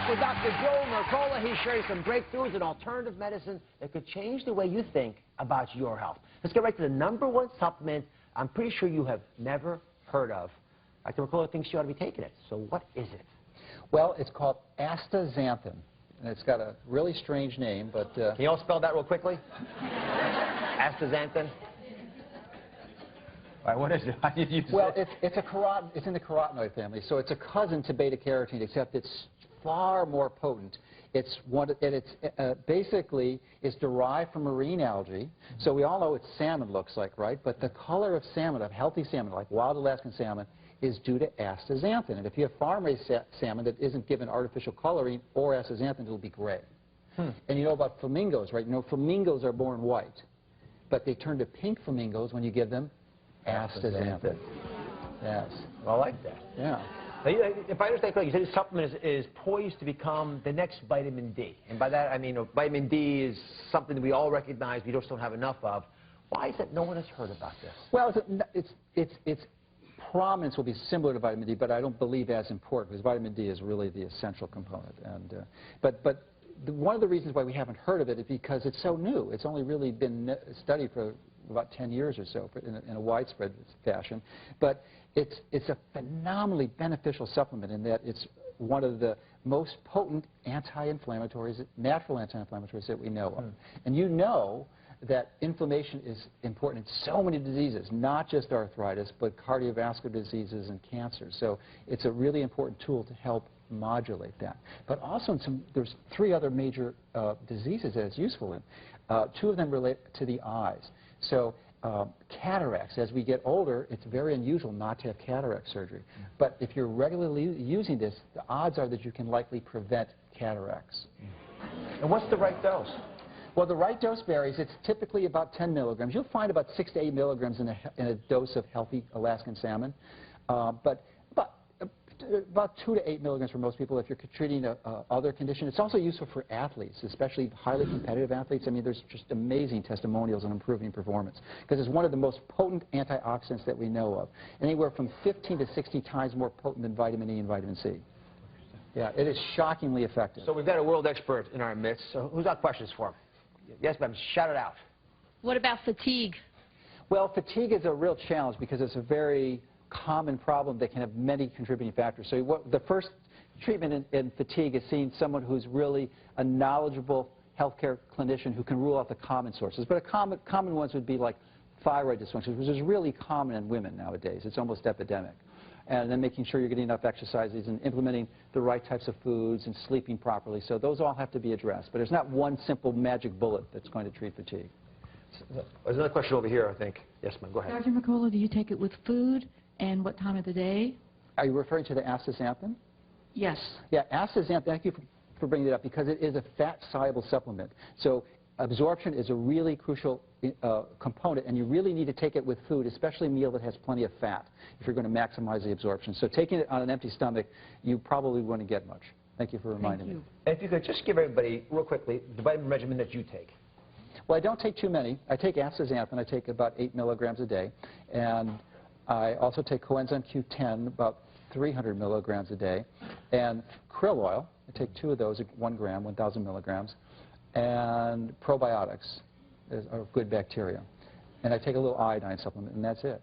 with Dr. Joe Mercola. He's sharing some breakthroughs in alternative medicine that could change the way you think about your health. Let's get right to the #1 supplement I'm pretty sure you have never heard of. Dr. Mercola thinks you ought to be taking it. So what is it? Well, it's called Astaxanthin. And it's got a really strange name, but... Can you all spell that real quickly? Astaxanthin? All right, what is it? How did you well, it's in the carotenoid family, so it's a cousin to beta-carotene, except it's far more potent. Basically it's derived from marine algae, so we all know what salmon looks like, right? But the color of salmon, of healthy salmon, like wild Alaskan salmon, is due to astaxanthin. And if you have farm-raised salmon that isn't given artificial coloring or astaxanthin, it'll be gray. And you know about flamingos, right? You know, flamingos are born white, but they turn to pink flamingos when you give them astaxanthin. Yes. Well, I like that. Yeah. Now, if I understand correctly, you said this supplement is poised to become the next vitamin D. And by that, I mean vitamin D is something that we all recognize, we just don't have enough of. Why is it no one has heard about this? Well, its prominence will be similar to vitamin D, but I don't believe as important, because vitamin D is really the essential component. And, one of the reasons why we haven't heard of it is because it's so new. It's only really been studied for about 10 years or so in a widespread fashion. But it's a phenomenally beneficial supplement in that it's one of the most potent anti-inflammatories, natural anti-inflammatories that we know of. And you know that inflammation is important in so many diseases, not just arthritis, but cardiovascular diseases and cancer. So it's a really important tool to help modulate that. But also there's 3 other major diseases that it's useful in. 2 of them relate to the eyes. So cataracts, as we get older, it's very unusual not to have cataract surgery. But if you're regularly using this, the odds are that you can likely prevent cataracts. And what's the right dose? Well, the right dose varies. It's typically about 10 milligrams. You'll find about 6 to 8 milligrams in a dose of healthy Alaskan salmon. But about 2 to 8 milligrams for most people if you're treating other condition. It's also useful for athletes, especially highly competitive athletes. I mean, there's just amazing testimonials on improving performance because it's one of the most potent antioxidants that we know of. Anywhere from 15 to 60 times more potent than vitamin E and vitamin C. Yeah, it is shockingly effective. So we've got a world expert in our midst. So who's got questions for him? Yes, ma'am. Shout it out. What about fatigue? Well, fatigue is a real challenge because it's a very common problem that can have many contributing factors. So the first treatment in fatigue is seeing someone who's really a knowledgeable healthcare clinician who can rule out the common sources. But common ones would be like thyroid dysfunction, which is really common in women nowadays. It's almost epidemic. And then making sure you're getting enough exercises and implementing the right types of foods and sleeping properly. So those all have to be addressed. But there's not one simple magic bullet that's going to treat fatigue. There's another question over here, I think. Yes, ma'am. Go ahead. Dr. Mercola, do you take it with food? And what time of the day? Are you referring to the astaxanthin? Yes. Yeah, astaxanthin, thank you for bringing it up, because it is a fat-soluble supplement. So absorption is a really crucial component, and you really need to take it with food, especially a meal that has plenty of fat, if you're going to maximize the absorption. So taking it on an empty stomach, you probably wouldn't get much. Thank you for reminding me. And if you could just give everybody, real quickly, the vitamin regimen that you take. Well, I don't take too many. I take astaxanthin. I take about 8 milligrams a day. And I also take coenzyme Q10, about 300 milligrams a day, and krill oil. I take 2 of those, 1 gram, 1,000 milligrams, and probiotics are good bacteria. And I take a little iodine supplement, and that's it.